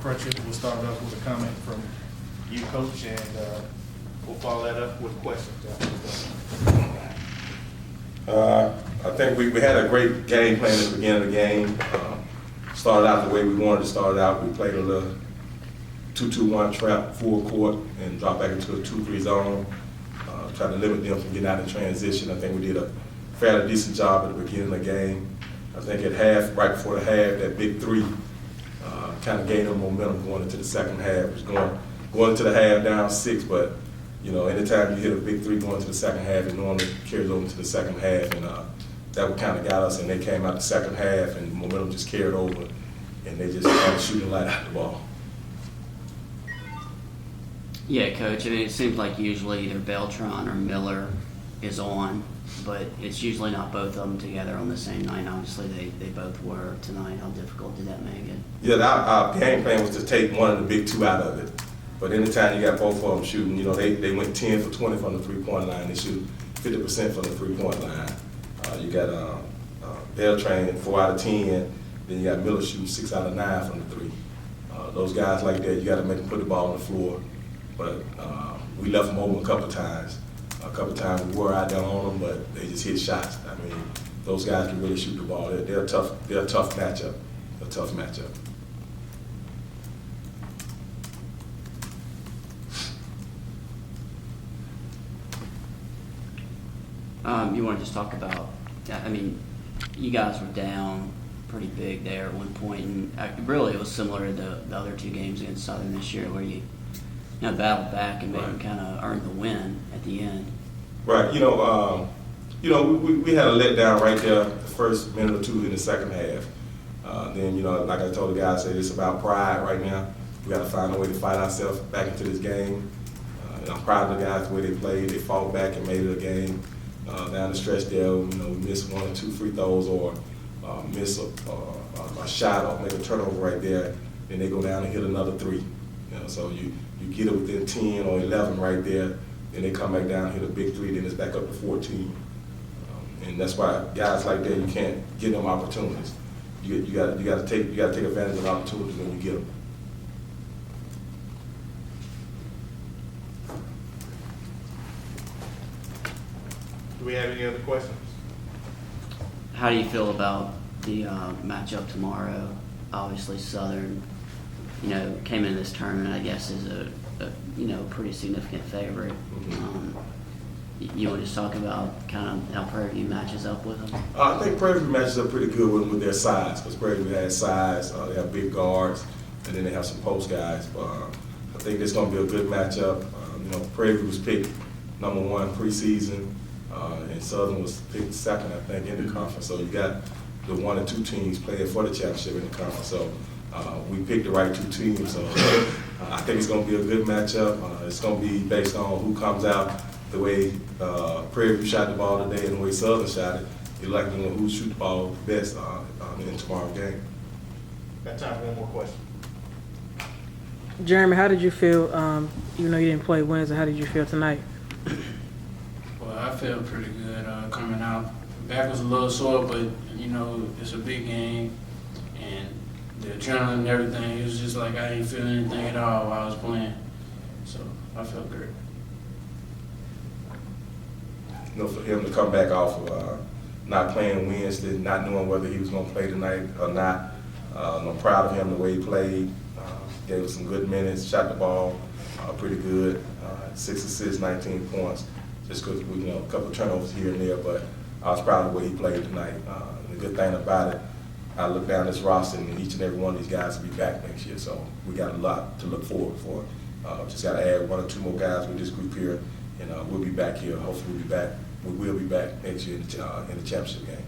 Pritchett, we'll start off with a comment from you, Coach, and we'll follow that up with questions after I think we had a great game plan at the beginning of the game. Started out the way we wanted to start out. We played a little 2-2-1 trap, full court, and dropped back into a 2-3 zone. Tried to limit them from getting out of transition. I think we did a fairly decent job at the beginning of the game. I think at half, right before the half, that big three kind of gave them momentum going into the second half. It was going into the half down 6, but you know, anytime you hit a big three going to the second half, it normally carries over to the second half, and that what kind of got us. And they came out the second half, and momentum just carried over, and they just started shooting light out the ball. Yeah, Coach. I mean, it seems like usually either Beltran or Miller is on, but it's usually not both of them together on the same night. Obviously, they both were tonight. How difficult did that make it? Yeah, our game plan was to take one of the big two out of it. But anytime you got both of them shooting, you know, they went 10 for 20 from the three-point line. They shoot 50% from the three-point line. You got Beltran 4 out of 10. Then you got Miller shooting 6 out of 9 from the three. Those guys like that, you got to make them put the ball on the floor. But we left them open a couple times. A couple times we were out there on them, but they just hit shots. I mean, those guys can really shoot the ball. They're a tough matchup. A tough matchup. You want to just talk about, I mean, you guys were down pretty big there at one point, and really it was similar to the other two games against Southern this year where you battled back and maybe kind of earned the win at the end. Right. We had a letdown right there the first minute or two in the second half. Then, like I told the guys, it's about pride right now. We got to find a way to fight ourselves back into this game. And I'm proud of the guys the way they played. They fought back and made it a game. Down the stretch there, we missed 1 or 2 free throws or miss a shot or make a turnover right there. Then they go down and hit another 3. So you get it within 10 or 11 right there. Then they come back down and hit a big 3. Then it's back up to 14. And that's why guys like that, you can't give them opportunities. You got to take advantage of opportunities when you get them. Do we have any other questions? How do you feel about the matchup tomorrow? Obviously, Southern, came in this tournament, I guess, as a pretty significant favorite. You want to just talk about kind of how Prairie View matches up with them? I think Prairie View matches up pretty good with them with their size, because Prairie View has size. They have big guards, and then they have some post guys. I think it's going to be a good matchup. Prairie View was picked #1 preseason. And Southern was picked second, I think, in the conference. So you got the 1 and 2 teams playing for the championship in the conference. So we picked the right 2 teams. So I think it's going to be a good matchup. It's going to be based on who comes out the way Prairie View shot the ball today and the way Southern shot it. You like to know who shoot the ball the best in tomorrow's game. Got time for one more question. Jeremy, how did you feel, even though you didn't play Wednesday, how did you feel tonight? Well, I felt pretty good coming out. Back was a little sore, but it's a big game, and the adrenaline and everything. It was just like I didn't feel anything at all while I was playing, so I felt great. For him to come back off of not playing Wednesday, not knowing whether he was going to play tonight or not, I'm proud of him the way he played. Gave us some good minutes, shot the ball pretty good, 6 assists, 19 points. Just because a couple of turnovers here and there, but I was proud of the way he played tonight. The good thing about it, I look down this roster, and each and every one of these guys will be back next year, so we got a lot to look forward for. Just got to add 1 or 2 more guys with this group here, and we'll be back here. Hopefully, we will be back next year in the championship game.